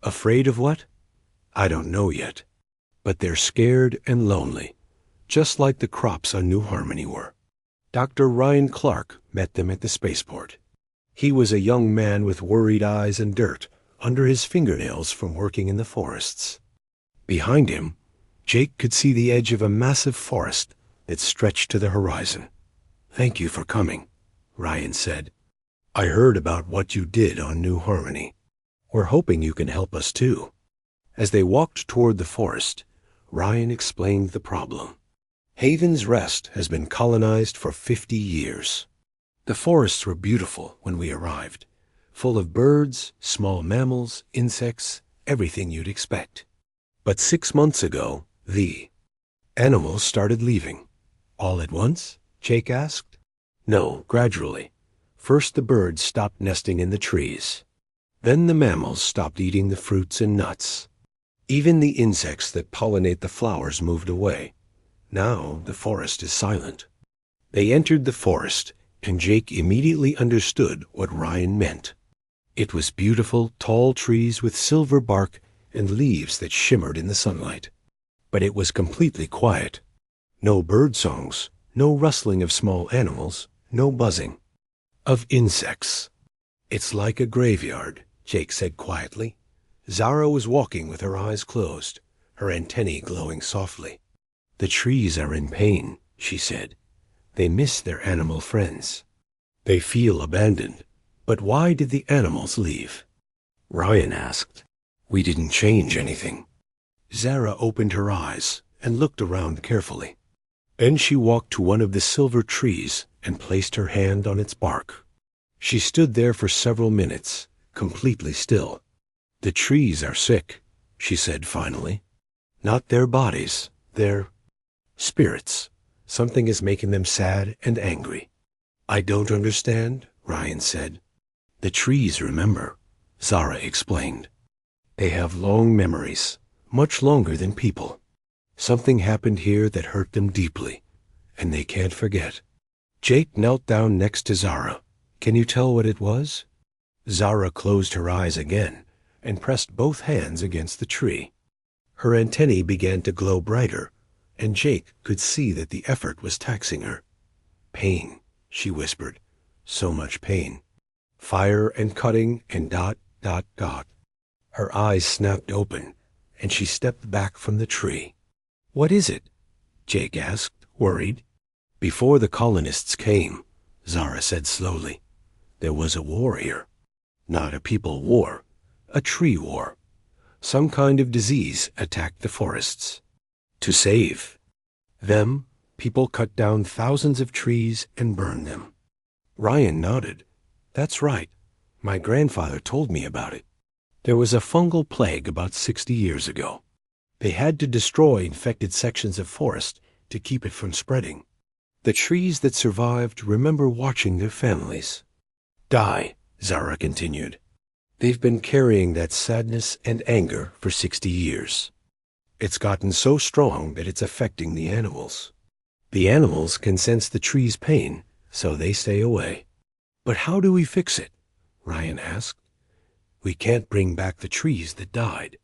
Afraid of what? I don't know yet. But they're scared and lonely, just like the crops on New Harmony were. Dr. Ryan Clark met them at the spaceport. He was a young man with worried eyes and dirt under his fingernails from working in the forests. Behind him, Jake could see the edge of a massive forest that stretched to the horizon. "Thank you for coming," Ryan said. "I heard about what you did on New Harmony. We're hoping you can help us too." As they walked toward the forest, Ryan explained the problem. Haven's Rest has been colonized for 50 years. The forests were beautiful when we arrived, full of birds, small mammals, insects, everything you'd expect. But 6 months ago, the animals started leaving. All at once? Jake asked. No, gradually. First the birds stopped nesting in the trees. Then the mammals stopped eating the fruits and nuts. Even the insects that pollinate the flowers moved away. Now the forest is silent. They entered the forest, and Jake immediately understood what Ryan meant. It was beautiful, tall trees with silver bark and leaves that shimmered in the sunlight. But it was completely quiet. No bird songs, no rustling of small animals, no buzzing of insects. "It's like a graveyard," Jake said quietly. Zara was walking with her eyes closed, her antennae glowing softly. "The trees are in pain," she said. "They miss their animal friends. They feel abandoned. But why did the animals leave?" Ryan asked. "We didn't change anything." Zara opened her eyes and looked around carefully. Then she walked to one of the silver trees and placed her hand on its bark. She stood there for several minutes, completely still. "The trees are sick," she said finally. "Not their bodies, their spirits. Something is making them sad and angry." "I don't understand," Ryan said. "The trees remember," Zara explained. "They have long memories, much longer than people. Something happened here that hurt them deeply, and they can't forget." Jake knelt down next to Zara. "Can you tell what it was?" Zara closed her eyes again and pressed both hands against the tree. Her antennae began to glow brighter, and Jake could see that the effort was taxing her. "Pain," she whispered. "So much pain. Fire and cutting and ... Her eyes snapped open, and she stepped back from the tree. "What is it?" Jake asked, worried. "Before the colonists came," Zara said slowly, "there was a war here. Not a people war, a tree war. Some kind of disease attacked the forests. To save them, people cut down thousands of trees and burned them." Ryan nodded. "That's right. My grandfather told me about it. There was a fungal plague about 60 years ago. They had to destroy infected sections of forest to keep it from spreading. The trees that survived remember watching their families die," Zara continued. "They've been carrying that sadness and anger for 60 years. It's gotten so strong that it's affecting the animals. The animals can sense the tree's pain, so they stay away." "But how do we fix it?" Ryan asked. "We can't bring back the trees that died."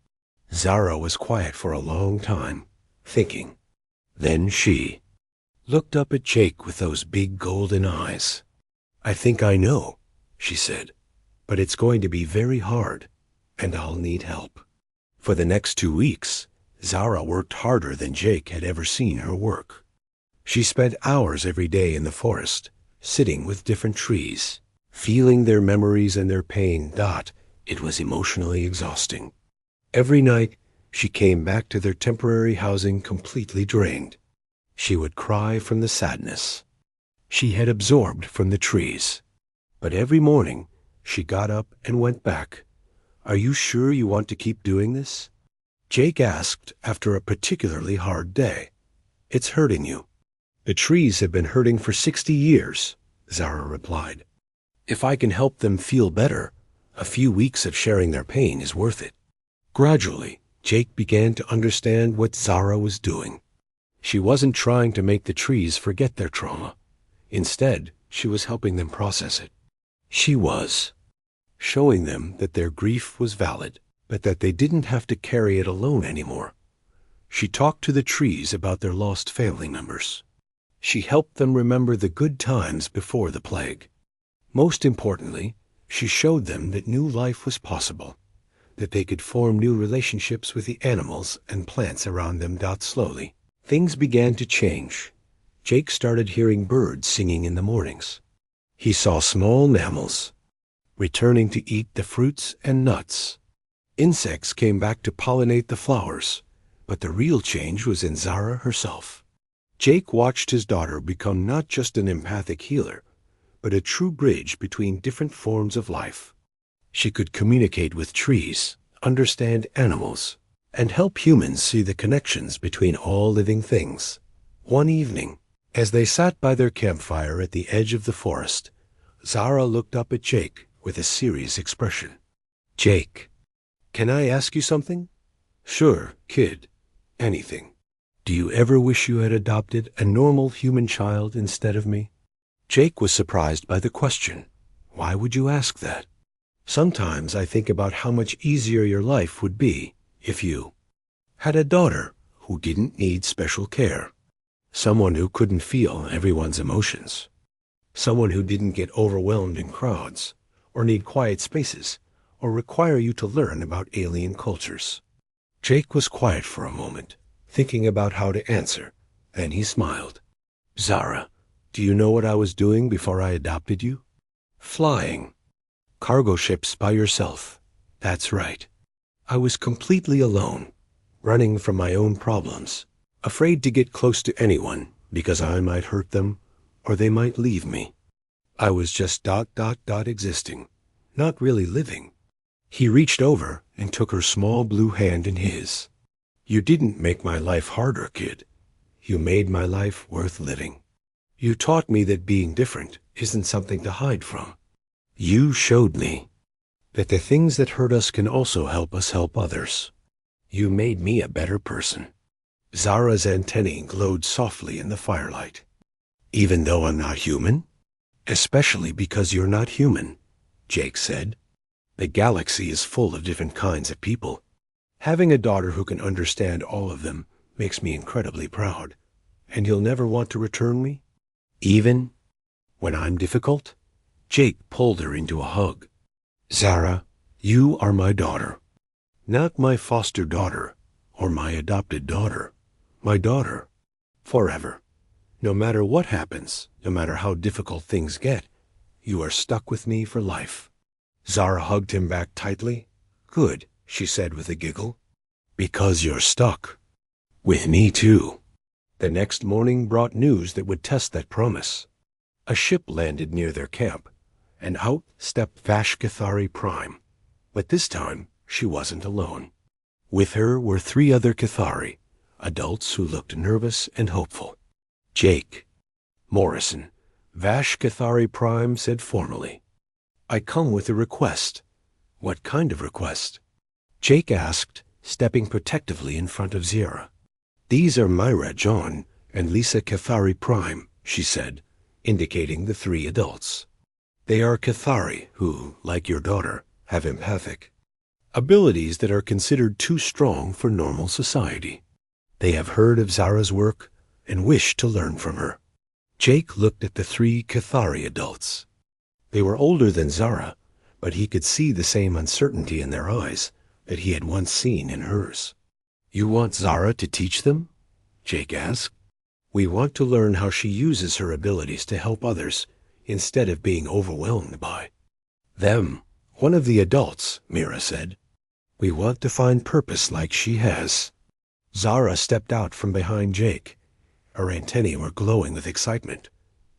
Zara was quiet for a long time, thinking. Then she looked up at Jake with those big golden eyes. "I think I know," she said, "but it's going to be very hard, and I'll need help." For the next 2 weeks, Zara worked harder than Jake had ever seen her work. She spent hours every day in the forest, sitting with different trees, feeling their memories and their pain. It was emotionally exhausting. Every night, she came back to their temporary housing completely drained. She would cry from the sadness she had absorbed from the trees. But every morning, she got up and went back. "Are you sure you want to keep doing this?" Jake asked after a particularly hard day. "It's hurting you." "The trees have been hurting for 60 years, Zara replied. "If I can help them feel better, a few weeks of sharing their pain is worth it." Gradually, Jake began to understand what Zara was doing. She wasn't trying to make the trees forget their trauma. Instead, she was helping them process it. She was showing them that their grief was valid, but that they didn't have to carry it alone anymore. She talked to the trees about their lost family members. She helped them remember the good times before the plague. Most importantly, she showed them that new life was possible, that they could form new relationships with the animals and plants around them. Slowly, things began to change. Jake started hearing birds singing in the mornings. He saw small mammals returning to eat the fruits and nuts. Insects came back to pollinate the flowers, but the real change was in Zara herself. Jake watched his daughter become not just an empathic healer, but a true bridge between different forms of life. She could communicate with trees, understand animals, and help humans see the connections between all living things. One evening, as they sat by their campfire at the edge of the forest, Zara looked up at Jake with a serious expression. "Jake, can I ask you something?" "Sure, kid. Anything." "Do you ever wish you had adopted a normal human child instead of me?" Jake was surprised by the question. "Why would you ask that?" "Sometimes I think about how much easier your life would be if you had a daughter who didn't need special care, someone who couldn't feel everyone's emotions, someone who didn't get overwhelmed in crowds, or need quiet spaces, or require you to learn about alien cultures." Jake was quiet for a moment, thinking about how to answer. Then he smiled. "Zara, do you know what I was doing before I adopted you?" "Flying. Cargo ships by yourself. That's right. I was completely alone, running from my own problems, afraid to get close to anyone because I might hurt them or they might leave me. I was just existing, not really living." He reached over and took her small blue hand in his. "You didn't make my life harder, kid. You made my life worth living. You taught me that being different isn't something to hide from. You showed me that the things that hurt us can also help us help others. You made me a better person." Zara's antennae glowed softly in the firelight. "Even though I'm not human?" "Especially because you're not human," Jake said. "The galaxy is full of different kinds of people. Having a daughter who can understand all of them makes me incredibly proud. And you'll never want to return me? Even when I'm difficult?" Jake pulled her into a hug. "Zara, you are my daughter. Not my foster daughter or my adopted daughter. My daughter. Forever. No matter what happens, no matter how difficult things get, you are stuck with me for life." Zara hugged him back tightly. "Good," she said with a giggle. "Because you're stuck. With me too." The next morning brought news that would test that promise. A ship landed near their camp, and out stepped Vash Cathari Prime. But this time, she wasn't alone. With her were 3 other Cathari, adults who looked nervous and hopeful. "Jake Morrison," Vash Cathari Prime said formally. "I come with a request." "What kind of request?" Jake asked, stepping protectively in front of Zira. "These are Myra John and Lisa Cathari Prime," she said, indicating the 3 adults. "They are Cathari who, like your daughter, have empathic abilities that are considered too strong for normal society. They have heard of Zara's work and wish to learn from her." Jake looked at the 3 Cathari adults. They were older than Zara, but he could see the same uncertainty in their eyes that he had once seen in hers. "You want Zara to teach them?" Jake asked. "We want to learn how she uses her abilities to help others instead of being overwhelmed by them." "One of the adults," Mira said. "We want to find purpose like she has." Zara stepped out from behind Jake. Her antennae were glowing with excitement.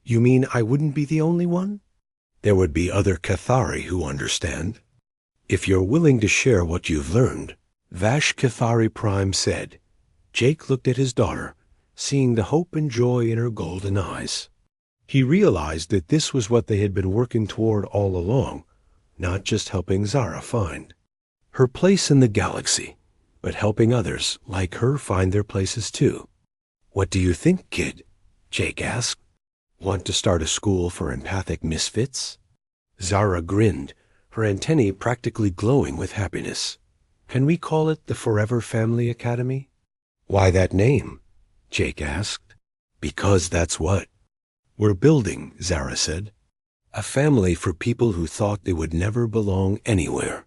"You mean I wouldn't be the only one?" "There would be other Cathari who understand. If you're willing to share what you've learned," Vash Cathari Prime said. Jake looked at his daughter, seeing the hope and joy in her golden eyes. He realized that this was what they had been working toward all along, not just helping Zara find her place in the galaxy, but helping others like her find their places too. "What do you think, kid?" Jake asked. "Want to start a school for empathic misfits?" Zara grinned, her antennae practically glowing with happiness. Can we call it the Forever Family Academy? Why that name? Jake asked. Because that's what we're building, Zara said. A family for people who thought they would never belong anywhere.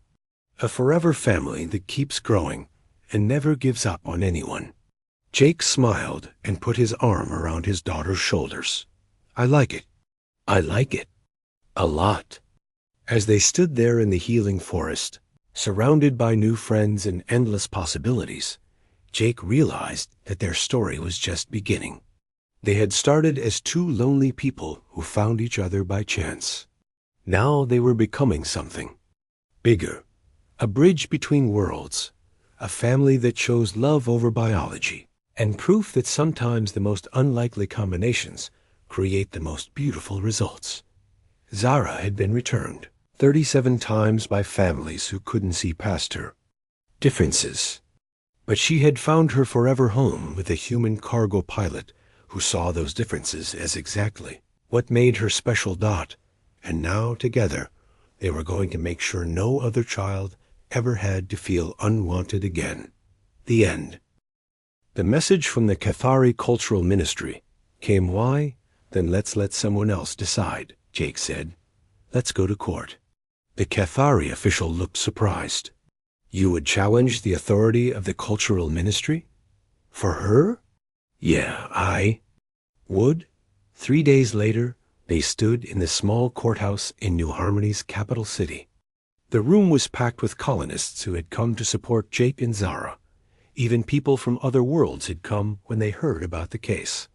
A forever family that keeps growing and never gives up on anyone. Jake smiled and put his arm around his daughter's shoulders. I like it. I like it. A lot. As they stood there in the healing forest, surrounded by new friends and endless possibilities, Jake realized that their story was just beginning. They had started as two lonely people who found each other by chance. Now they were becoming something bigger, a bridge between worlds, a family that chose love over biology, and proof that sometimes the most unlikely combinations create the most beautiful results. Zara had been returned 37 times by families who couldn't see past her differences. But she had found her forever home with a human cargo pilot who saw those differences as exactly what made her special dot, and now together they were going to make sure no other child ever had to feel unwanted again. The end. The message from the Cathari Cultural Ministry came. Why? Then let's let someone else decide, Jake said. Let's go to court. The Cathari official looked surprised. You would challenge the authority of the Cultural Ministry? For her? Yeah, I would. 3 days later, they stood in the small courthouse in New Harmony's capital city. The room was packed with colonists who had come to support Jake and Zara. Even people from other worlds had come when they heard about the case.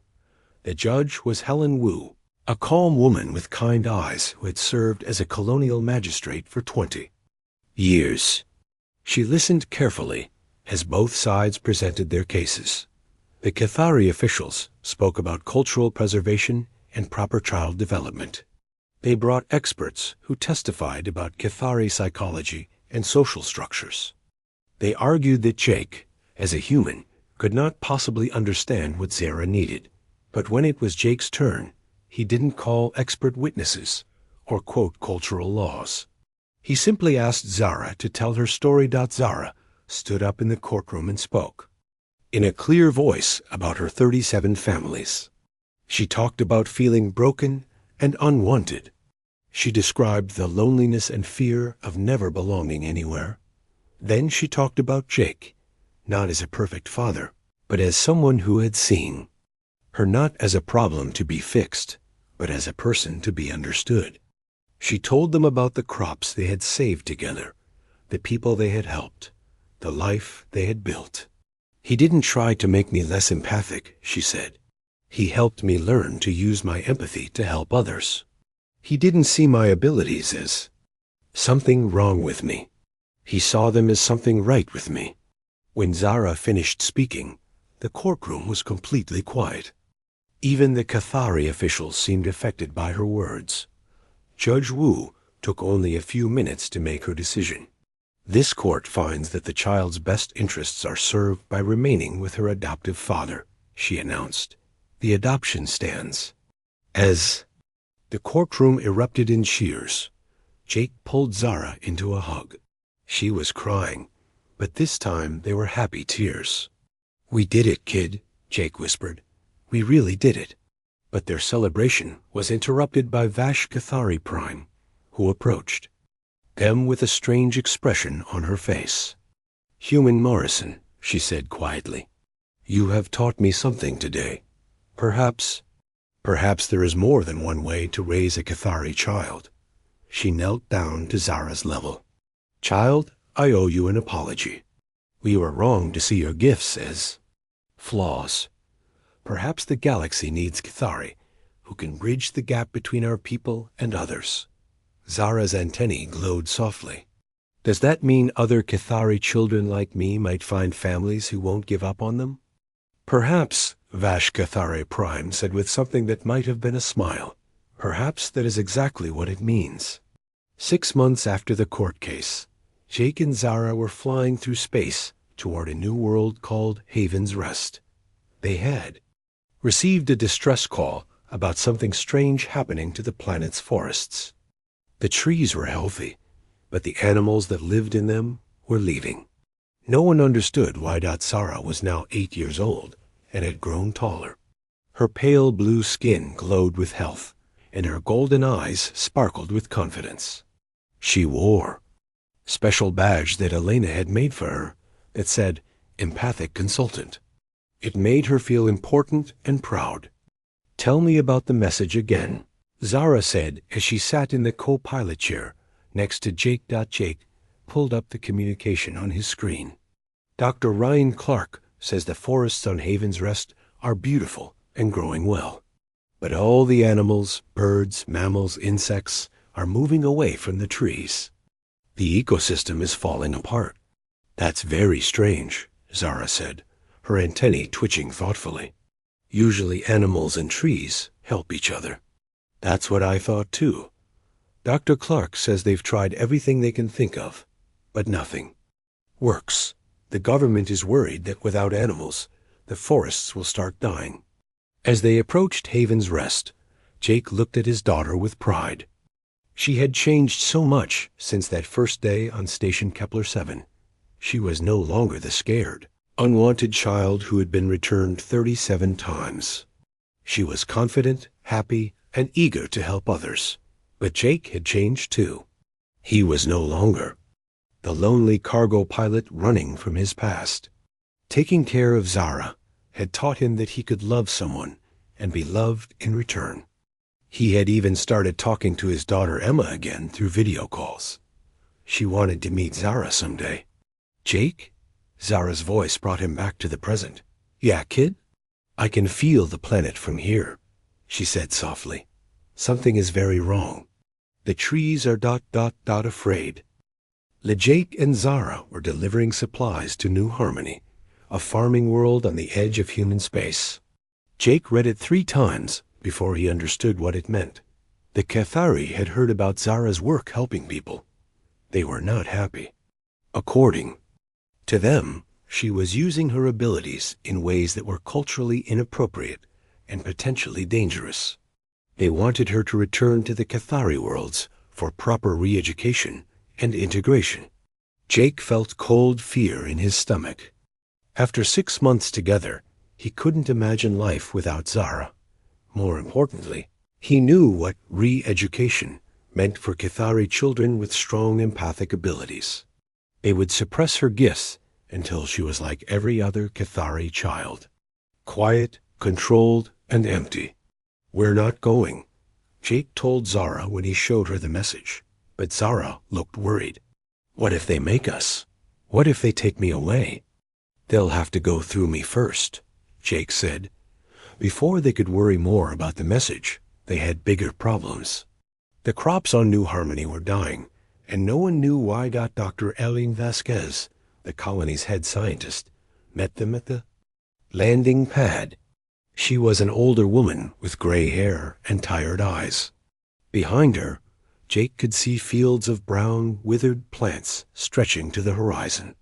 The judge was Helen Wu, a calm woman with kind eyes who had served as a colonial magistrate for 20 years. She listened carefully as both sides presented their cases. The Cathari officials spoke about cultural preservation and proper child development. They brought experts who testified about Cathari psychology and social structures. They argued that Jake, as a human, could not possibly understand what Zara needed. But when it was Jake's turn, he didn't call expert witnesses or quote cultural laws. He simply asked Zara to tell her story. Zara stood up in the courtroom and spoke in a clear voice about her 37 families. She talked about feeling broken and unwanted. She described the loneliness and fear of never belonging anywhere. Then she talked about Jake, not as a perfect father, but as someone who had seen her not as a problem to be fixed, but as a person to be understood. She told them about the crops they had saved together, the people they had helped, the life they had built. He didn't try to make me less empathic, she said. He helped me learn to use my empathy to help others. He didn't see my abilities as something wrong with me. He saw them as something right with me. When Zara finished speaking, the courtroom was completely quiet. Even the Cathari officials seemed affected by her words. Judge Wu took only a few minutes to make her decision. This court finds that the child's best interests are served by remaining with her adoptive father, she announced. The adoption stands. As the courtroom erupted in cheers, Jake pulled Zara into a hug. She was crying, but this time they were happy tears. We did it, kid, Jake whispered. We really did it. But their celebration was interrupted by Vash Cathari Prime, who approached them with a strange expression on her face. Human Morrison, she said quietly, you have taught me something today. Perhaps there is more than one way to raise a Cathari child. She knelt down to Zara's level. Child, I owe you an apology. We were wrong to see your gifts as flaws. Perhaps the galaxy needs Cathari, who can bridge the gap between our people and others. Zara's antennae glowed softly. Does that mean other Cathari children like me might find families who won't give up on them? Perhaps, Vash Cathari Prime said with something that might have been a smile. Perhaps that is exactly what it means. 6 months after the court case, Jake and Zara were flying through space toward a new world called Haven's Rest. They had received a distress call about something strange happening to the planet's forests. The trees were healthy, but the animals that lived in them were leaving. No one understood why Zara was now 8 years old and had grown taller. Her pale blue skin glowed with health, and her golden eyes sparkled with confidence. She wore a special badge that Elena had made for her that said Empathic Consultant. It made her feel important and proud. "Tell me about the message again," Zara said as she sat in the co-pilot chair next to Jake. Jake pulled up the communication on his screen. "Dr. Ryan Clark says the forests on Haven's Rest are beautiful and growing well. But all the animals, birds, mammals, insects are moving away from the trees. The ecosystem is falling apart." "That's very strange," Zara said, her antennae twitching thoughtfully. "Usually animals and trees help each other." "That's what I thought too. Dr. Clark says they've tried everything they can think of, but nothing works. The government is worried that without animals, the forests will start dying." As they approached Haven's Rest, Jake looked at his daughter with pride. She had changed so much since that first day on Station Kepler 7. She was no longer the scared, unwanted child who had been returned 37 times. She was confident, happy, and eager to help others. But Jake had changed too. He was no longer the lonely cargo pilot running from his past. Taking care of Zara had taught him that he could love someone and be loved in return. He had even started talking to his daughter Emma again through video calls. She wanted to meet Zara someday. "Jake?" Zara's voice brought him back to the present. "Yeah, kid? I can feel the planet from here," she said softly. "Something is very wrong. The trees are afraid." Jake and Zara were delivering supplies to New Harmony, a farming world on the edge of human space. Jake read it 3 times before he understood what it meant. The Cathari had heard about Zara's work helping people. They were not happy. According to them, she was using her abilities in ways that were culturally inappropriate and potentially dangerous. They wanted her to return to the Cathari worlds for proper re-education and integration. Jake felt cold fear in his stomach. After 6 months together, he couldn't imagine life without Zara. More importantly, he knew what re-education meant for Cathari children with strong empathic abilities. They would suppress her gifts until she was like every other Cathari child. Quiet, controlled, and empty. "We're not going," Jake told Zara when he showed her the message. But Zara looked worried. "What if they make us? What if they take me away?" "They'll have to go through me first," Jake said. Before they could worry more about the message, they had bigger problems. The crops on New Harmony were dying, and no one knew why. Dr. Eileen Vasquez, the colony's head scientist, met them at the landing pad. She was an older woman with gray hair and tired eyes. Behind her, Jake could see fields of brown, withered plants stretching to the horizon.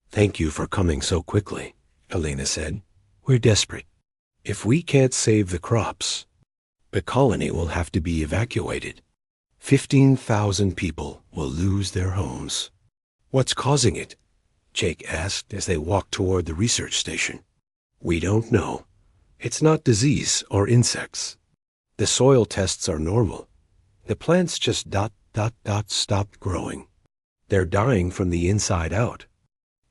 "Thank you for coming so quickly," Elena said. "We're desperate. If we can't save the crops, the colony will have to be evacuated. 15,000 people will lose their homes." "What's causing it?" Jake asked as they walked toward the research station. "We don't know. It's not disease or insects. The soil tests are normal. The plants just stopped growing. They're dying from the inside out."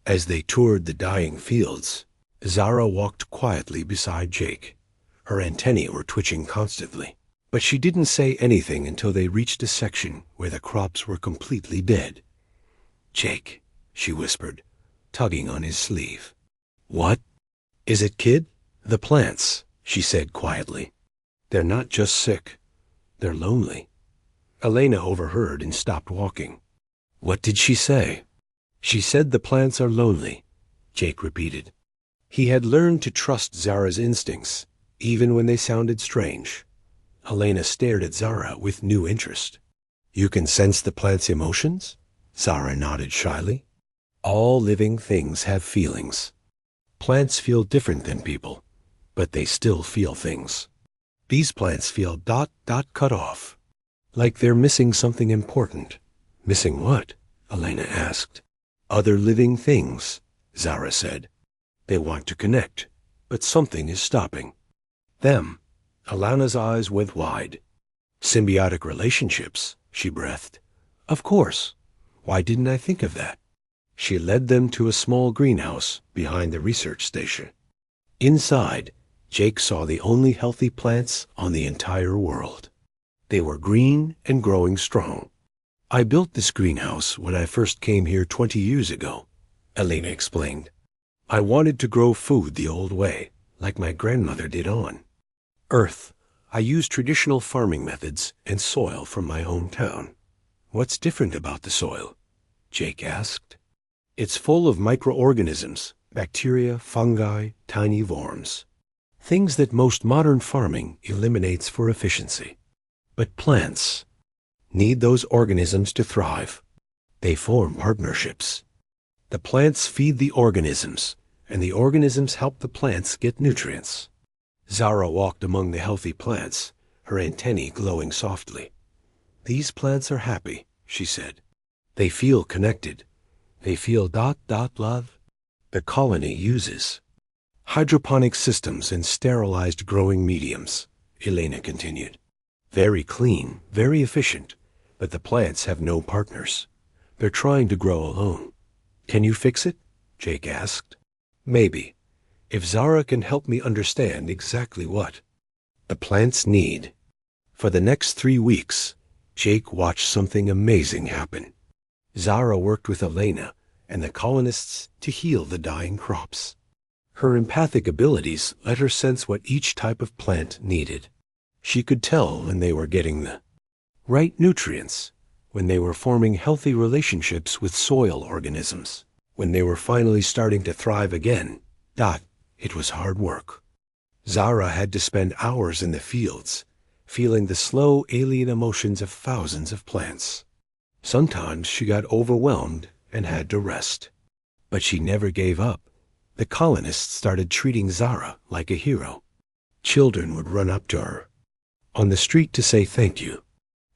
As they toured the dying fields, Zara walked quietly beside Jake. Her antennae were twitching constantly, but she didn't say anything until they reached a section where the crops were completely dead. "Jake," she whispered, tugging on his sleeve. "What is it, kid?" "The plants," she said quietly. "They're not just sick. They're lonely." Elena overheard and stopped walking. "What did she say?" "She said the plants are lonely," Jake repeated. He had learned to trust Zara's instincts, even when they sounded strange. Elena stared at Zara with new interest. "You can sense the plant's emotions?" Zara nodded shyly. "All living things have feelings. Plants feel different than people, but they still feel things. These plants feel cut off, like they're missing something important." "Missing what?" Elena asked. "Other living things," Zara said. They want to connect, but something is stopping them. Alana's eyes went wide. Symbiotic relationships, she breathed. Of course. Why didn't I think of that? She led them to a small greenhouse behind the research station. Inside, Jake saw the only healthy plants on the entire world. They were green and growing strong. I built this greenhouse when I first came here 20 years ago, Elena explained. I wanted to grow food the old way, like my grandmother did on Earth. I used traditional farming methods and soil from my hometown. What's different about the soil? Jake asked. It's full of microorganisms, bacteria, fungi, tiny worms. Things that most modern farming eliminates for efficiency. But plants need those organisms to thrive. They form partnerships. The plants feed the organisms, and the organisms help the plants get nutrients. Zara walked among the healthy plants, her antennae glowing softly. These plants are happy, she said. They feel connected. They feel love. The colony uses hydroponic systems and sterilized growing mediums, Elena continued. Very clean, very efficient, but the plants have no partners. They're trying to grow alone. Can you fix it? Jake asked. Maybe, if Zara can help me understand exactly what the plants need. For the next 3 weeks, Jake watched something amazing happen. Zara worked with Elena and the colonists to heal the dying crops. Her empathic abilities let her sense what each type of plant needed. She could tell when they were getting the right nutrients, when they were forming healthy relationships with soil organisms, when they were finally starting to thrive again. It was hard work. Zara had to spend hours in the fields, feeling the slow alien emotions of thousands of plants. Sometimes she got overwhelmed and had to rest. But she never gave up. The colonists started treating Zara like a hero. Children would run up to her on the street to say thank you.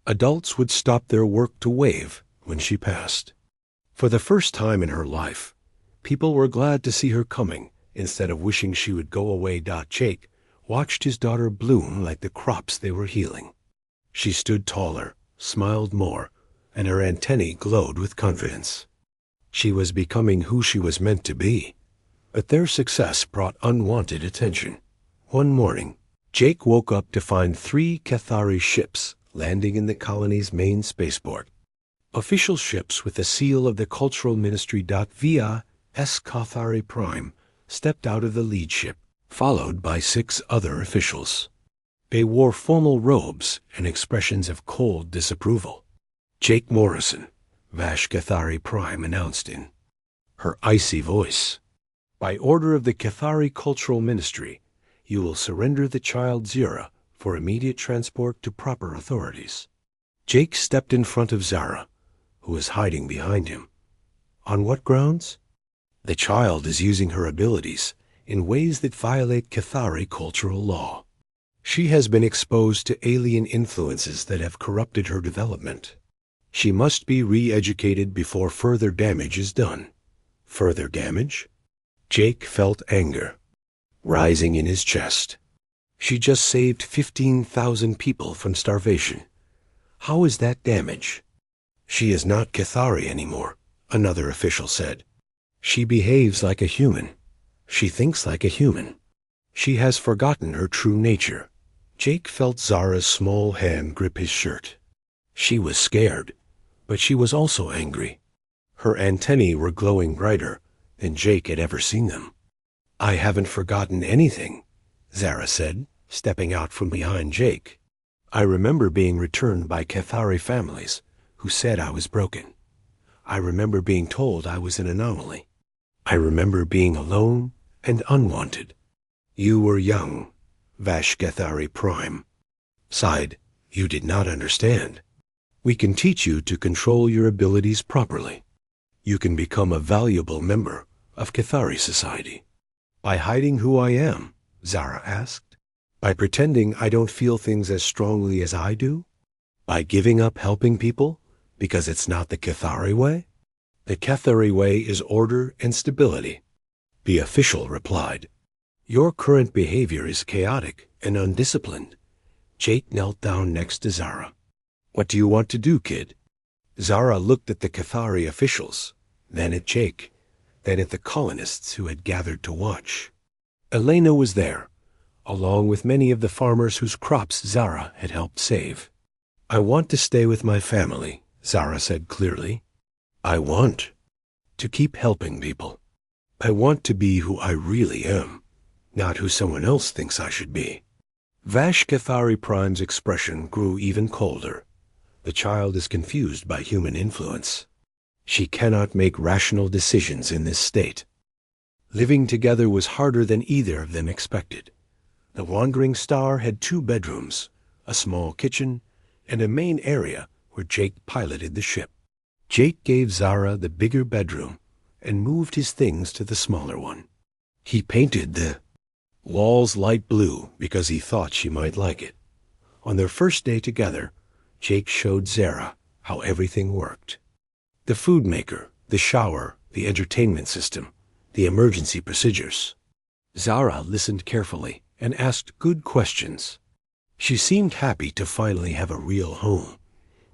Adults would stop their work to wave when she passed. For the first time in her life, people were glad to see her coming instead of wishing she would go away. Jake watched his daughter bloom like the crops they were healing. She stood taller, smiled more, and her antennae glowed with confidence. She was becoming who she was meant to be. But their success brought unwanted attention. One morning, Jake woke up to find 3 Cathari ships landing in the colony's main spaceport. Official ships with the seal of the Cultural Ministry. Via S. Cathari Prime stepped out of the lead ship, followed by 6 other officials. They wore formal robes and expressions of cold disapproval. Jake Morrison, Vash Cathari Prime announced in her icy voice. By order of the Cathari Cultural Ministry, you will surrender the child Zara for immediate transport to proper authorities. Jake stepped in front of Zara, who was hiding behind him. On what grounds? The child is using her abilities in ways that violate Cathari cultural law. She has been exposed to alien influences that have corrupted her development. She must be re-educated before further damage is done. Further damage? Jake felt anger rising in his chest. She just saved 15,000 people from starvation. How is that damage? She is not Cathari anymore, another official said. She behaves like a human. She thinks like a human. She has forgotten her true nature. Jake felt Zara's small hand grip his shirt. She was scared, but she was also angry. Her antennae were glowing brighter than Jake had ever seen them. I haven't forgotten anything, Zara said, stepping out from behind Jake. I remember being returned by Cathari families who said I was broken. I remember being told I was an anomaly. I remember being alone and unwanted. You were young, Vash Cathari Prime sighed. You did not understand. We can teach you to control your abilities properly. You can become a valuable member of Cathari society. By hiding who I am, Zara asked. By pretending I don't feel things as strongly as I do? By giving up helping people because it's not the Cathari way? The Cathari way is order and stability, The official replied, "Your current behavior is chaotic and undisciplined." Jake knelt down next to Zara. "What do you want to do, kid?" Zara looked at the Cathari officials, then at Jake, then at the colonists who had gathered to watch. Elena was there, along with many of the farmers whose crops Zara had helped save. "I want to stay with my family," Zara said clearly. "I want to keep helping people. I want to be who I really am, not who someone else thinks I should be." Vash Cathari Prime's expression grew even colder. The child is confused by human influence. She cannot make rational decisions in this state. Living together was harder than either of them expected. The Wandering Star had 2 bedrooms, a small kitchen, and a main area where Jake piloted the ship. Jake gave Zara the bigger bedroom and moved his things to the smaller one. He painted the walls light blue because he thought she might like it. On their first day together, Jake showed Zara how everything worked. The food maker, the shower, the entertainment system, the emergency procedures. Zara listened carefully and asked good questions. She seemed happy to finally have a real home,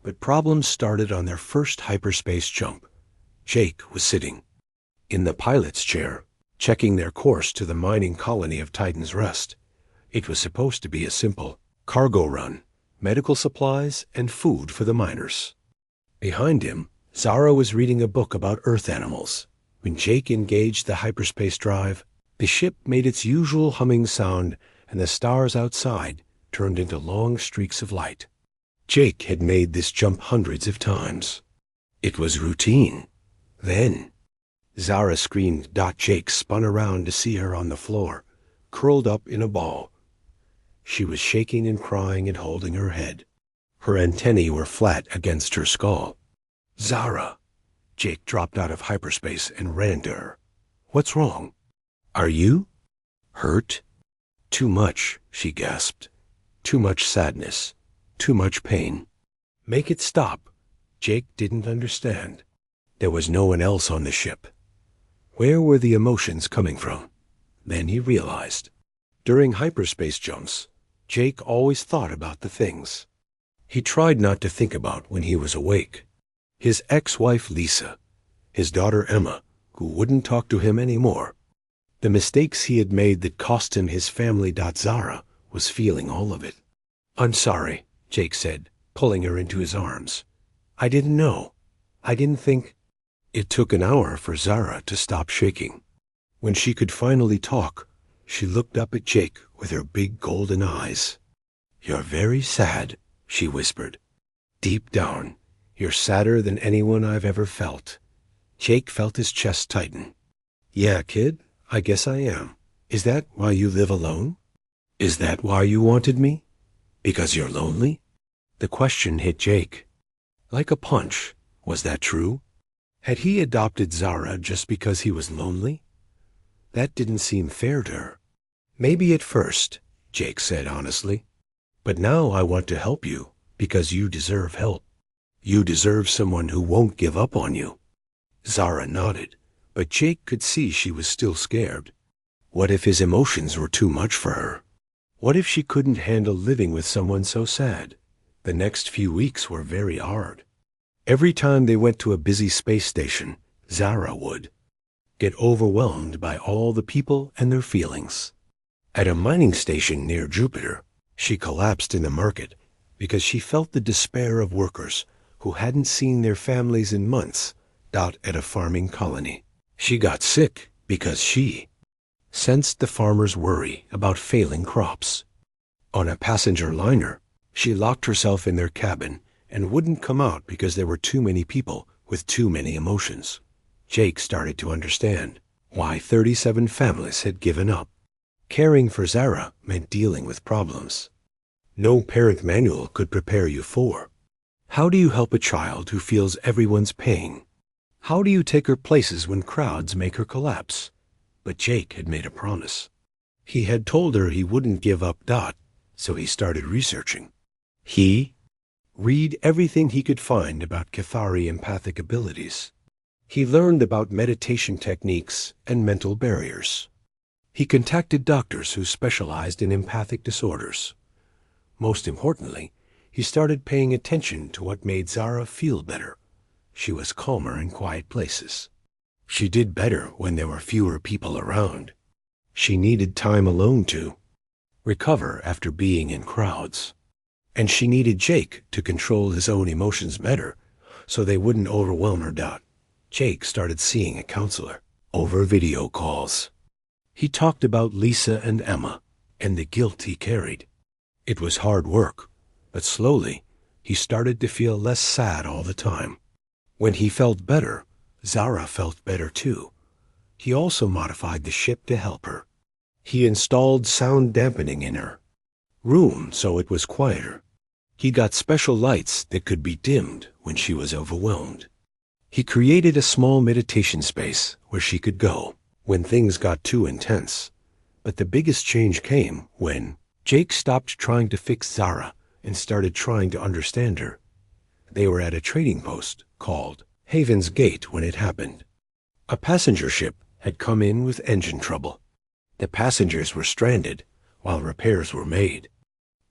but problems started on their first hyperspace jump. Jake was sitting in the pilot's chair, checking their course to the mining colony of Titan's Rest. It was supposed to be a simple cargo run, medical supplies, and food for the miners. Behind him, Zara was reading a book about Earth animals. When Jake engaged the hyperspace drive, the ship made its usual humming sound, and the stars outside turned into long streaks of light. Jake had made this jump hundreds of times. It was routine. Then Zara screamed. Jake spun around to see her on the floor, curled up in a ball. She was shaking and crying and holding her head. Her antennae were flat against her skull. "Zara!" Jake dropped out of hyperspace and ran to her. "What's wrong? Are you hurt?" "Too much," she gasped. "Too much sadness. Too much pain." "Make it stop." Jake didn't understand. There was no one else on the ship. Where were the emotions coming from? Then he realized. During hyperspace jumps, Jake always thought about the things he tried not to think about when he was awake. His ex-wife Lisa, his daughter Emma, who wouldn't talk to him anymore. The mistakes he had made that cost him his family. Zara was feeling all of it. "I'm sorry," Jake said, pulling her into his arms. "I didn't know. I didn't think." It took an hour for Zara to stop shaking. When she could finally talk, she looked up at Jake with her big golden eyes. "You're very sad," she whispered. "Deep down, you're sadder than anyone I've ever felt." Jake felt his chest tighten. "Yeah, kid, I guess I am. Is that why you live alone? Is that why you wanted me? Because you're lonely?" The question hit Jake like a punch. Was that true? Had he adopted Zara just because he was lonely? That didn't seem fair to her. "Maybe at first," Jake said honestly. "But now I want to help you because you deserve help. You deserve someone who won't give up on you." Zara nodded, but Jake could see she was still scared. What if his emotions were too much for her? What if she couldn't handle living with someone so sad? The next few weeks were very hard. Every time they went to a busy space station, Zara would get overwhelmed by all the people and their feelings. At a mining station near Jupiter, she collapsed in the market because she felt the despair of workers who hadn't seen their families in months out at a farming colony. She got sick because she sensed the farmers' worry about failing crops. On a passenger liner, she locked herself in their cabin and wouldn't come out because there were too many people with too many emotions. Jake started to understand why 37 families had given up. Caring for Zara meant dealing with problems no parent manual could prepare you for. How do you help a child who feels everyone's pain? How do you take her places when crowds make her collapse? But Jake had made a promise. He had told her he wouldn't give up. So he started researching. He read everything he could find about Cathari empathic abilities. He learned about meditation techniques and mental barriers. He contacted doctors who specialized in empathic disorders. Most importantly, he started paying attention to what made Zara feel better. She was calmer in quiet places. She did better when there were fewer people around. She needed time alone to recover after being in crowds. And she needed Jake to control his own emotions better so they wouldn't overwhelm her. Jake started seeing a counselor over video calls. He talked about Lisa and Emma and the guilt he carried. It was hard work, but slowly he started to feel less sad all the time. When he felt better, Zara felt better too. He also modified the ship to help her. He installed sound dampening in her room so it was quieter. He got special lights that could be dimmed when she was overwhelmed. He created a small meditation space where she could go when things got too intense. But the biggest change came when Jake stopped trying to fix Zara and started trying to understand her. They were at a trading post called Haven's Gate when it happened. A passenger ship had come in with engine trouble. The passengers were stranded while repairs were made.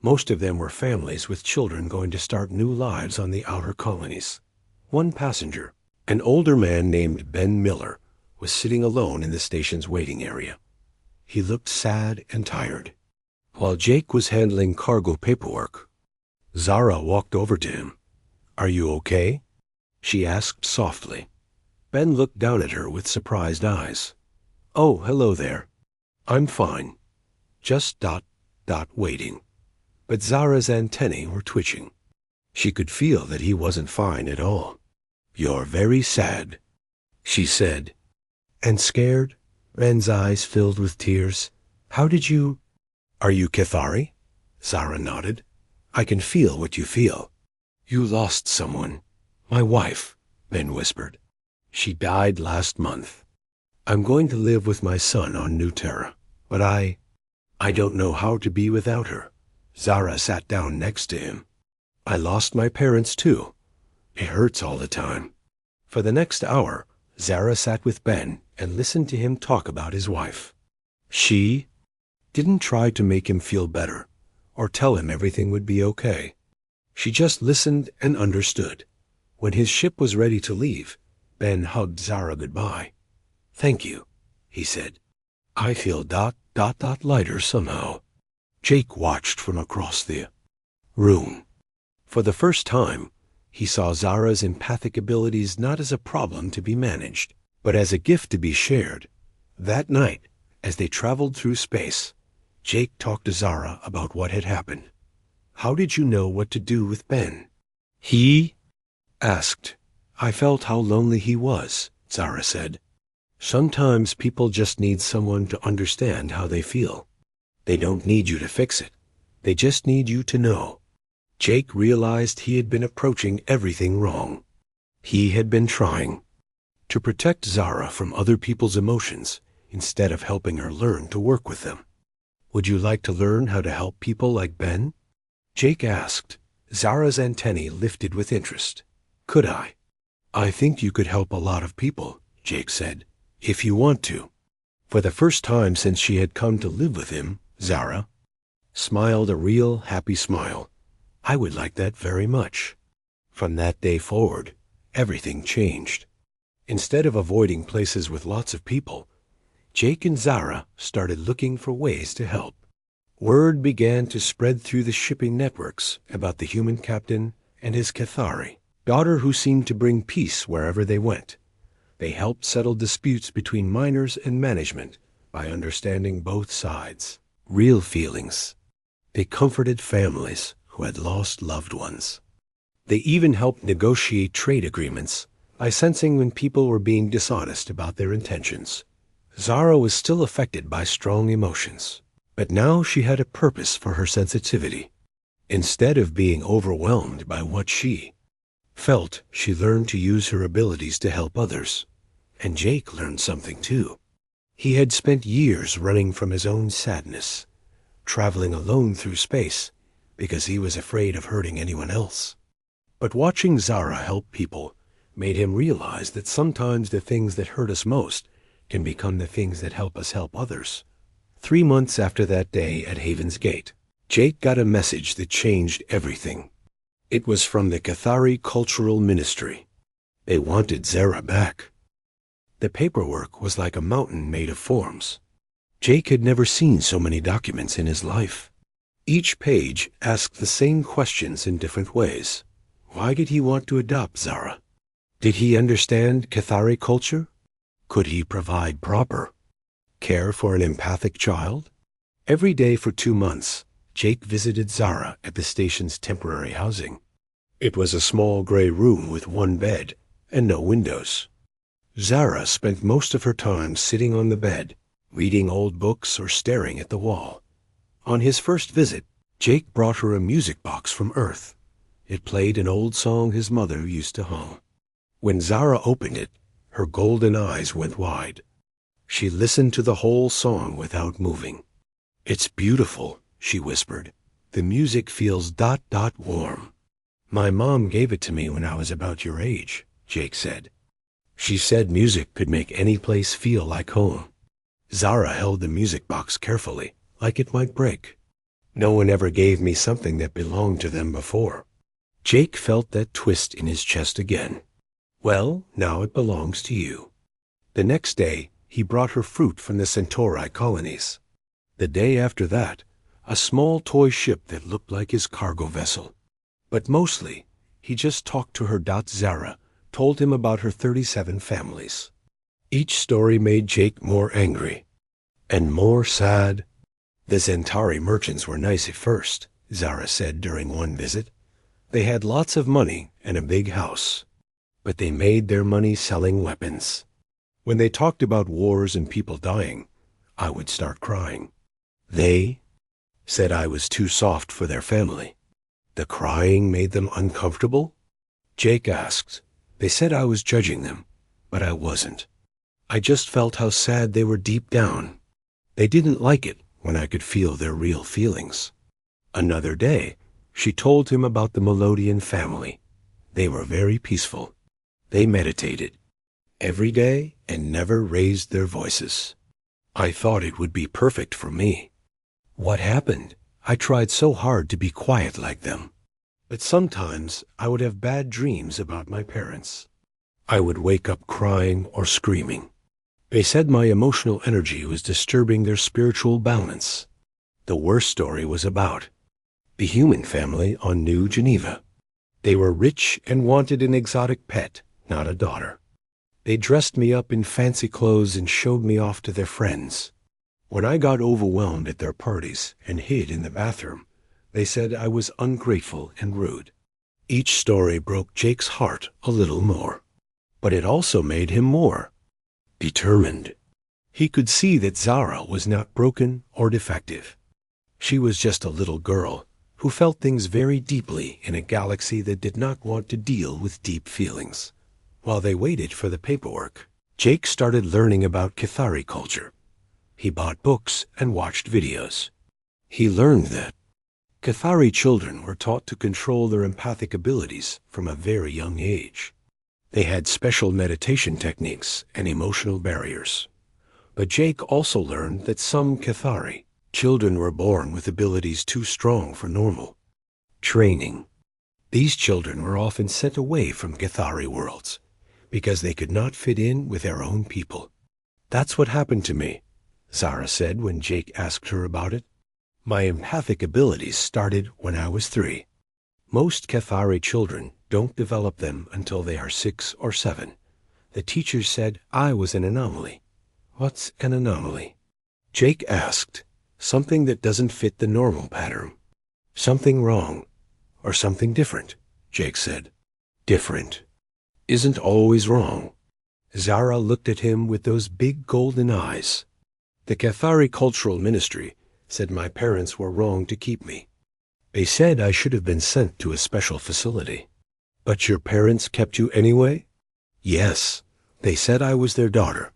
Most of them were families with children going to start new lives on the outer colonies. One passenger, an older man named Ben Miller, was sitting alone in the station's waiting area. He looked sad and tired. While Jake was handling cargo paperwork, Zara walked over to him. "Are you okay?" she asked softly. Ben looked down at her with surprised eyes. "Oh, hello there. I'm fine. Just ... waiting." But Zara's antennae were twitching. She could feel that he wasn't fine at all. "You're very sad," she said. "And scared?" Ben's eyes filled with tears. "How did you—" "Are you Cathari?" Zara nodded. "I can feel what you feel." "You lost someone." "My wife," Ben whispered. "She died last month. I'm going to live with my son on New Terra, but I don't know how to be without her." Zara sat down next to him. "I lost my parents too. It hurts all the time." For the next hour, Zara sat with Ben and listened to him talk about his wife. She didn't try to make him feel better or tell him everything would be okay. She just listened and understood. When his ship was ready to leave, Ben hugged Zara goodbye. "Thank you," he said. "I feel ... lighter somehow." Jake watched from across the room. For the first time, he saw Zara's empathic abilities not as a problem to be managed, but as a gift to be shared. That night, as they traveled through space, Jake talked to Zara about what had happened. "How did you know what to do with Ben?" he asked. "I felt how lonely he was," Zara said. "Sometimes people just need someone to understand how they feel. They don't need you to fix it. They just need you to know." Jake realized he had been approaching everything wrong. He had been trying to protect Zara from other people's emotions instead of helping her learn to work with them. "Would you like to learn how to help people like Ben?" Jake asked. Zara's antennae lifted with interest. "Could I?" "I think you could help a lot of people," Jake said, "if you want to." For the first time since she had come to live with him, Zara smiled a real happy smile. "I would like that very much." From that day forward, everything changed. Instead of avoiding places with lots of people, Jake and Zara started looking for ways to help. Word began to spread through the shipping networks about the human captain and his Cathari daughter who seemed to bring peace wherever they went. They helped settle disputes between miners and management by understanding both sides' real feelings. They comforted families who had lost loved ones. They even helped negotiate trade agreements by sensing when people were being dishonest about their intentions. Zara was still affected by strong emotions, but now she had a purpose for her sensitivity. Instead of being overwhelmed by what she felt, she learned to use her abilities to help others. And Jake learned something too. He had spent years running from his own sadness, traveling alone through space because he was afraid of hurting anyone else. But watching Zara help people made him realize that sometimes the things that hurt us most can become the things that help us help others. 3 months after that day at Haven's Gate, Jake got a message that changed everything. It was from the HFY Cultural Ministry. They wanted Zara back. The paperwork was like a mountain made of forms. Jake had never seen so many documents in his life. Each page asked the same questions in different ways. Why did he want to adopt Zara? Did he understand HFY culture? Could he provide proper care for an empathic child? Every day for 2 months, Jake visited Zara at the station's temporary housing. It was a small gray room with 1 bed and no windows. Zara spent most of her time sitting on the bed, reading old books or staring at the wall. On his first visit, Jake brought her a music box from Earth. It played an old song his mother used to hum. When Zara opened it, her golden eyes went wide. She listened to the whole song without moving. "It's beautiful," she whispered. "The music feels ... warm." "My mom gave it to me when I was about your age," Jake said. "She said music could make any place feel like home." Zara held the music box carefully, like it might break. "No one ever gave me something that belonged to them before." Jake felt that twist in his chest again. "Well, now it belongs to you." The next day, he brought her fruit from the Centauri colonies. The day after that, a small toy ship that looked like his cargo vessel. But mostly, he just talked to her. Zara told him about her 37 families. Each story made Jake more angry and more sad. "The Centauri merchants were nice at first," Zara said during one visit. "They had lots of money and a big house. But they made their money selling weapons. When they talked about wars and people dying, I would start crying. They said I was too soft for their family. The crying made them uncomfortable?" Jake asked. "They said I was judging them, but I wasn't. I just felt how sad they were deep down. They didn't like it when I could feel their real feelings." Another day, she told him about the Melodian family. They were very peaceful. They meditated every day and never raised their voices. "I thought it would be perfect for me. What happened? I tried so hard to be quiet like them. But sometimes I would have bad dreams about my parents. I would wake up crying or screaming. They said my emotional energy was disturbing their spiritual balance." The worst story was about the human family on New Geneva. They were rich and wanted an exotic pet, not a daughter. They dressed me up in fancy clothes and showed me off to their friends. When I got overwhelmed at their parties and hid in the bathroom, they said I was ungrateful and rude. Each story broke Jake's heart a little more, but it also made him more determined. He could see that Zara was not broken or defective. She was just a little girl who felt things very deeply in a galaxy that did not want to deal with deep feelings. While they waited for the paperwork, Jake started learning about HFY culture. He bought books and watched videos. He learned that HFY children were taught to control their empathic abilities from a very young age. They had special meditation techniques and emotional barriers. But Jake also learned that some HFY children were born with abilities too strong for normal training. These children were often sent away from HFY worlds because they could not fit in with their own people. "That's what happened to me," Zara said when Jake asked her about it. "My empathic abilities started when I was 3. Most HFY children don't develop them until they are 6 or 7. The teachers said I was an anomaly." "What's an anomaly?" Jake asked. "Something that doesn't fit the normal pattern. Something wrong, or something different," Jake said. "Different isn't always wrong." Zara looked at him with those big golden eyes. "The HFY Cultural Ministry said my parents were wrong to keep me. They said I should have been sent to a special facility." "But your parents kept you anyway?" "Yes. They said I was their daughter,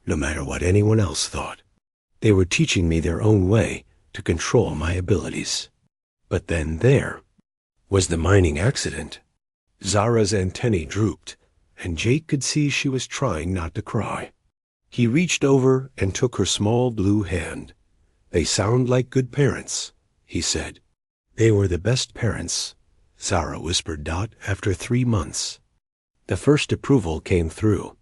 no matter what anyone else thought. They were teaching me their own way to control my abilities." But then there was the mining accident. Zara's antennae drooped, and Jake could see she was trying not to cry. He reached over and took her small blue hand. "They sound like good parents," he said. "They were the best parents," Zara whispered Dot after 3 months. The first approval came through.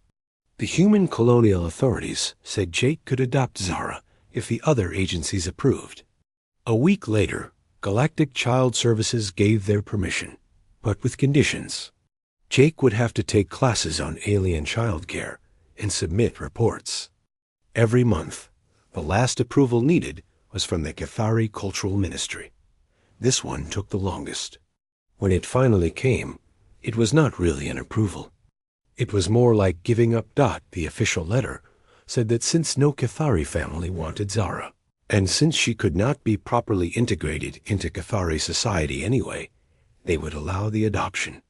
The human colonial authorities said Jake could adopt Zara if the other agencies approved. A week later, Galactic Child Services gave their permission, but with conditions. Jake would have to take classes on alien childcare and submit reports. Every month, the last approval needed was from the Cathari Cultural Ministry. This one took the longest. When it finally came, it was not really an approval. It was more like giving up. The official letter said that since no Cathari family wanted Zara, and since she could not be properly integrated into Cathari society anyway, they would allow the adoption.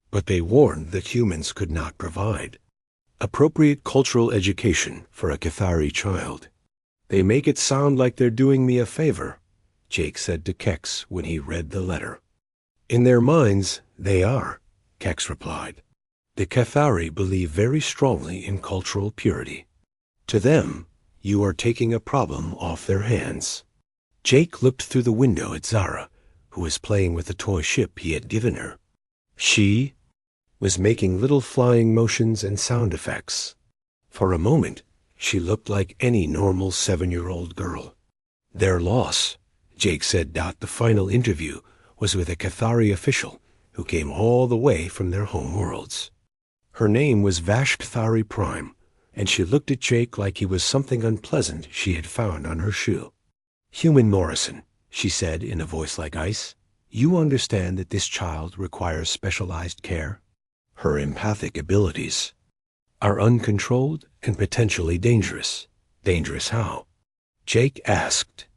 But they warned that humans could not provide appropriate cultural education for a Cathari child. "They make it sound like they're doing me a favor," Jake said to Kex when he read the letter. "In their minds, they are," Kex replied. "The Cathari believe very strongly in cultural purity. To them, you are taking a problem off their hands." Jake looked through the window at Zara, who was playing with the toy ship he had given her. She was making little flying motions and sound effects. For a moment, she looked like any normal 7-year-old girl. "Their loss," Jake said. The final interview was with a Cathari official who came all the way from their home worlds. Her name was Vash Cathari Prime, and she looked at Jake like he was something unpleasant she had found on her shoe. "Human Morrison," she said in a voice like ice, "you understand that this child requires specialized care? Her empathic abilities are uncontrolled and potentially dangerous." "Dangerous how?" Jake asked.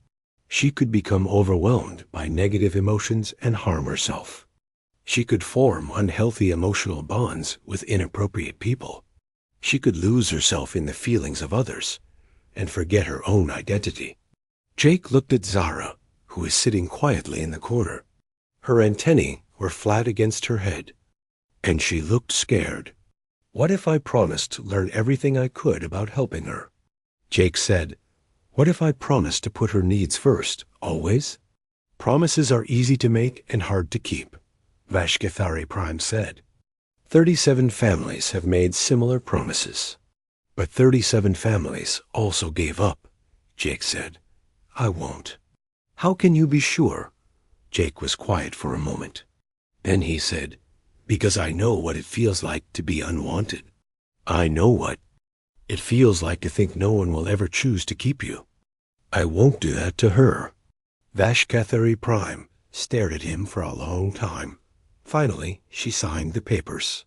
"She could become overwhelmed by negative emotions and harm herself. She could form unhealthy emotional bonds with inappropriate people. She could lose herself in the feelings of others and forget her own identity." Jake looked at Zara, who was sitting quietly in the corner. Her antennae were flat against her head, and she looked scared. "What if I promised to learn everything I could about helping her?" Jake said. "What if I promised to put her needs first, always?" "Promises are easy to make and hard to keep," Vash Cathari Prime said. 37 families have made similar promises. But 37 families also gave up, Jake said. "I won't." "How can you be sure?" Jake was quiet for a moment. Then he said, "Because I know what it feels like to be unwanted. I know what it feels like to think no one will ever choose to keep you. I won't do that to her." Vash Cathari Prime stared at him for a long time. Finally, she signed the papers.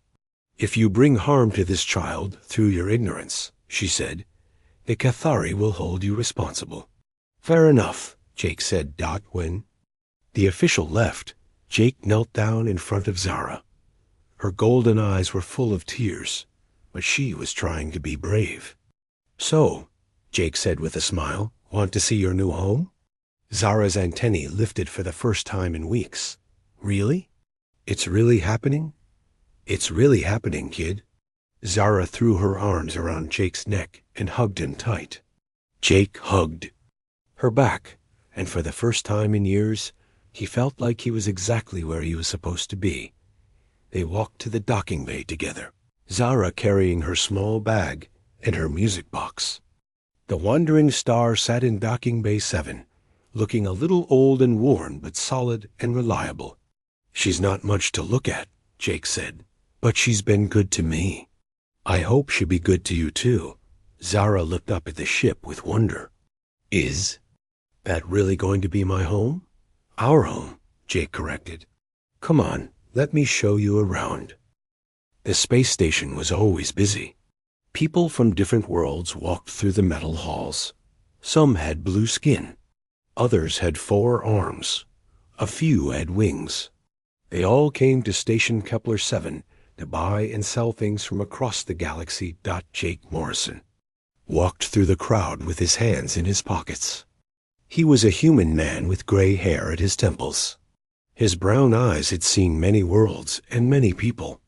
"If you bring harm to this child through your ignorance," she said, "the Cathari will hold you responsible." "Fair enough," Jake said. When the official left, Jake knelt down in front of Zara. Her golden eyes were full of tears, but she was trying to be brave. "So," Jake said with a smile, "want to see your new home?" Zara's antennae lifted for the first time in weeks. "Really? It's really happening?" "It's really happening, kid." Zara threw her arms around Jake's neck and hugged him tight. Jake hugged her back, and for the first time in years, he felt like he was exactly where he was supposed to be. They walked to the docking bay together, Zara carrying her small bag and her music box. The Wandering Star sat in docking bay 7, looking a little old and worn but solid and reliable. "She's not much to look at," Jake said, "but she's been good to me. I hope she'll be good to you too." Zara looked up at the ship with wonder. "Is that really going to be my home?" "Our home," Jake corrected. "Come on, let me show you around." The space station was always busy. People from different worlds walked through the metal halls. Some had blue skin. Others had 4 arms. A few had wings. They all came to Station Kepler 7 to buy and sell things from across the galaxy. Jake Morrison walked through the crowd with his hands in his pockets. He was a human man with gray hair at his temples. His brown eyes had seen many worlds and many people.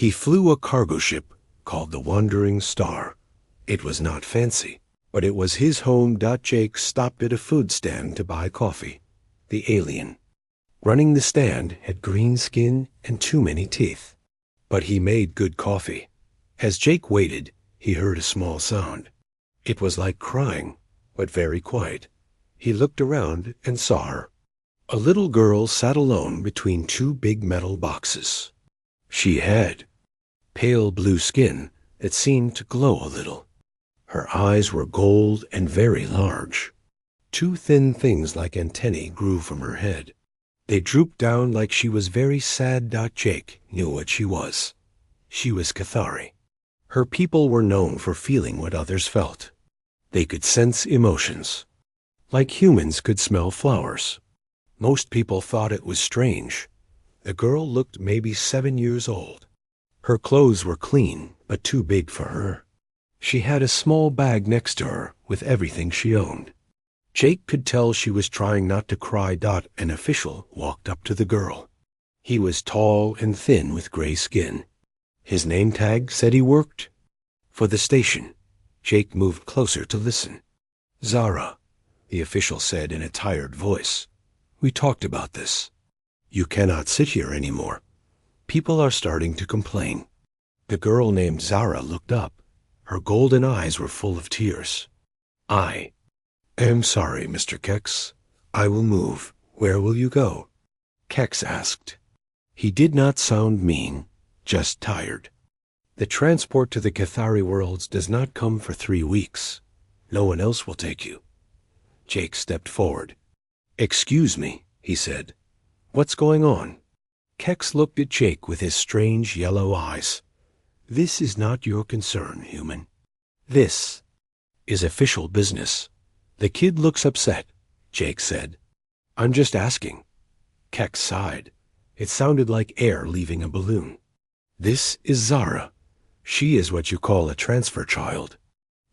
He flew a cargo ship called the Wandering Star. It was not fancy, but it was his home. Jake stopped at a food stand to buy coffee. The alien running the stand had green skin and too many teeth. But he made good coffee. As Jake waited, he heard a small sound. It was like crying, but very quiet. He looked around and saw her. A little girl sat alone between two big metal boxes. She had pale blue skin that seemed to glow a little. Her eyes were gold and very large. Two thin things like antennae grew from her head. They drooped down like she was very sad. Jake knew what she was. She was Cathari. Her people were known for feeling what others felt. They could sense emotions, like humans could smell flowers. Most people thought it was strange. The girl looked maybe 7 years old. Her clothes were clean, but too big for her. She had a small bag next to her with everything she owned. Jake could tell she was trying not to cry. An official walked up to the girl. He was tall and thin with gray skin. His name tag said he worked for the station. Jake moved closer to listen. "Zara," the official said in a tired voice. "We talked about this. You cannot sit here anymore. People are starting to complain." The girl named Zara looked up. Her golden eyes were full of tears. "I am sorry, Mr. Kex. I will move. Where will you go?" Kex asked. He did not sound mean, just tired. "The transport to the Cathari worlds does not come for 3 weeks. No one else will take you." Jake stepped forward. "Excuse me," he said. "What's going on?" Kex looked at Jake with his strange yellow eyes. "This is not your concern, human. This is official business." "The kid looks upset," Jake said. "I'm just asking." Kex sighed. It sounded like air leaving a balloon. "This is Zara. She is what you call a transfer child.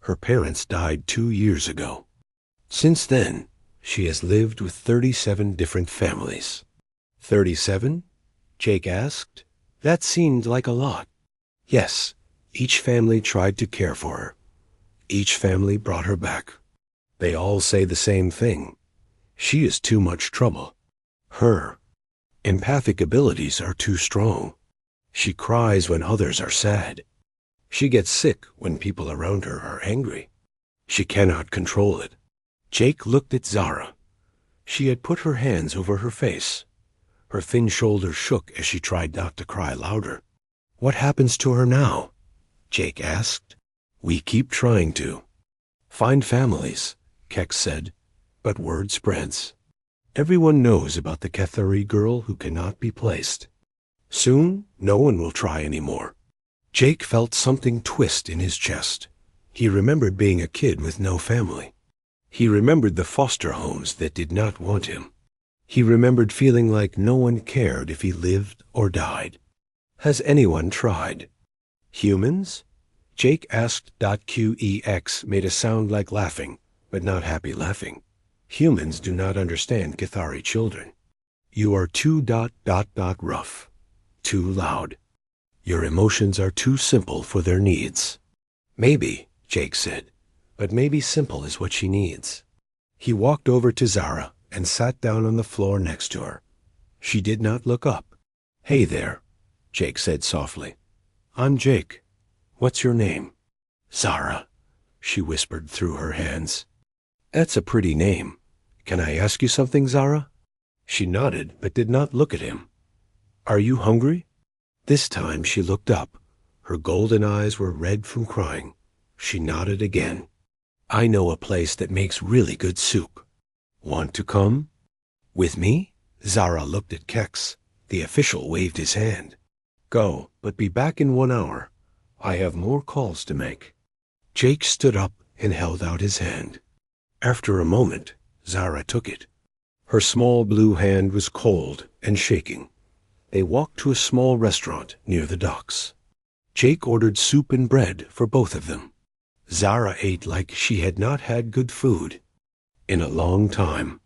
Her parents died 2 years ago. Since then, she has lived with 37 different families." 37? Jake asked. That seemed like a lot. Yes, each family tried to care for her. Each family brought her back. They all say the same thing. She is too much trouble. Her empathic abilities are too strong. She cries when others are sad. She gets sick when people around her are angry. She cannot control it. Jake looked at Zara. She had put her hands over her face. Her thin shoulders shook as she tried not to cry louder. "What happens to her now?" Jake asked. "We keep trying to find families," Kex said, "but word spreads. Everyone knows about the Cathari girl who cannot be placed. Soon, no one will try anymore." Jake felt something twist in his chest. He remembered being a kid with no family. He remembered the foster homes that did not want him. He remembered feeling like no one cared if he lived or died. Has anyone tried? Humans? Jake asked. Qex made a sound like laughing, but not happy laughing. Humans do not understand Cathari children. You are too rough, too loud. Your emotions are too simple for their needs. Maybe, Jake said, but maybe simple is what she needs. He walked over to Zara and sat down on the floor next to her. She did not look up. "Hey there," Jake said softly. "I'm Jake. What's your name?" "Zara," she whispered through her hands. "That's a pretty name. Can I ask you something, Zara?" She nodded but did not look at him. "Are you hungry?" This time she looked up. Her golden eyes were red from crying. She nodded again. "I know a place that makes really good soup. Want to come?" "With me?" Zara looked at Kex. The official waved his hand. "Go, but be back in 1 hour. I have more calls to make." Jake stood up and held out his hand. After a moment, Zara took it. Her small blue hand was cold and shaking. They walked to a small restaurant near the docks. Jake ordered soup and bread for both of them. Zara ate like she had not had good food in a long time.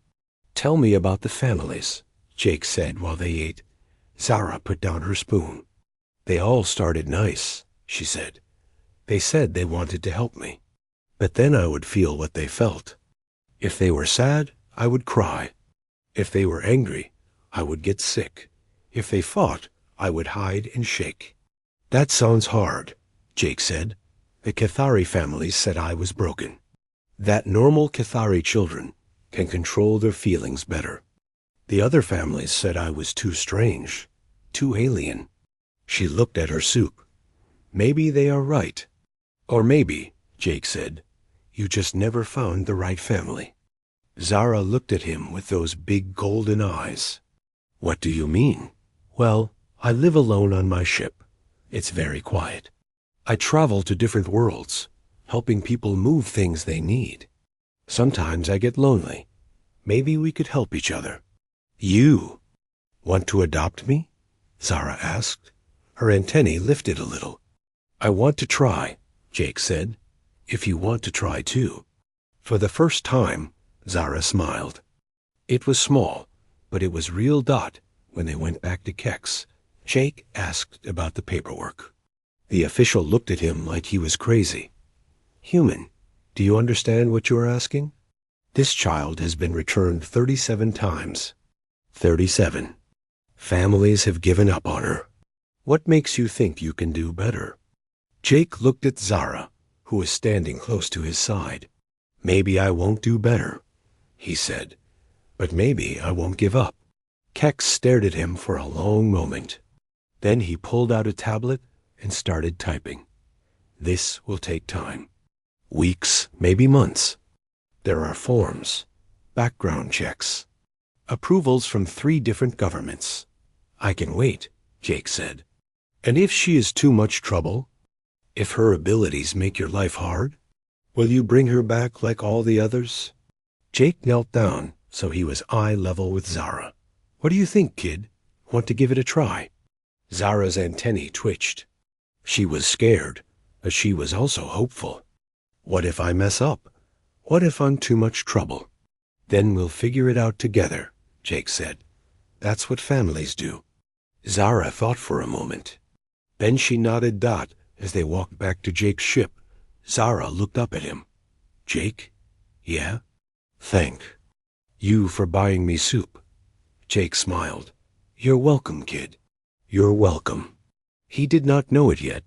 "Tell me about the families," Jake said while they ate. Zara put down her spoon. They all started nice, she said. They said they wanted to help me. But then I would feel what they felt. If they were sad, I would cry. If they were angry, I would get sick. If they fought, I would hide and shake. That sounds hard, Jake said. The Cathari families said I was broken. That normal Cathari children can control their feelings better. The other families said I was too strange, too alien. She looked at her soup. Maybe they are right. Or maybe, Jake said, you just never found the right family. Zara looked at him with those big golden eyes. What do you mean? Well, I live alone on my ship. It's very quiet. I travel to different worlds, helping people move things they need. Sometimes I get lonely. Maybe we could help each other. You want to adopt me? Zara asked. Her antennae lifted a little. I want to try, Jake said, if you want to try too. For the first time, Zara smiled. It was small, but it was real dot when they went back to Kex. Jake asked about the paperwork. The official looked at him like he was crazy. Human, do you understand what you are asking? This child has been returned 37 times. 37. Families have given up on her. What makes you think you can do better? Jake looked at Zara, who was standing close to his side. Maybe I won't do better, he said, but maybe I won't give up. Kex stared at him for a long moment. Then he pulled out a tablet and started typing. This will take time. Weeks, maybe months. There are forms, background checks, approvals from 3 different governments. I can wait, Jake said. And if she is too much trouble, if her abilities make your life hard, will you bring her back like all the others? Jake knelt down so he was eye level with Zara. What do you think, kid? Want to give it a try? Zara's antennae twitched. She was scared, but she was also hopeful. What if I mess up? What if I'm too much trouble? Then we'll figure it out together, Jake said. That's what families do. Zara thought for a moment. Then she nodded dot as they walked back to Jake's ship. Zara looked up at him. Jake? Yeah? Thank you for buying me soup. Jake smiled. You're welcome, kid. You're welcome. He did not know it yet,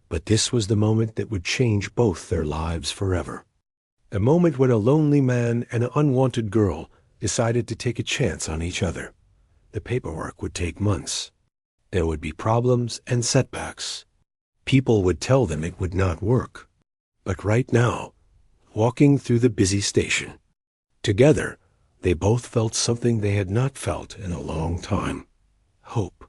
but this was the moment that would change both their lives forever. A moment when a lonely man and an unwanted girl decided to take a chance on each other. The paperwork would take months. There would be problems and setbacks. People would tell them it would not work. But right now, walking through the busy station, together, they both felt something they had not felt in a long time. Hope.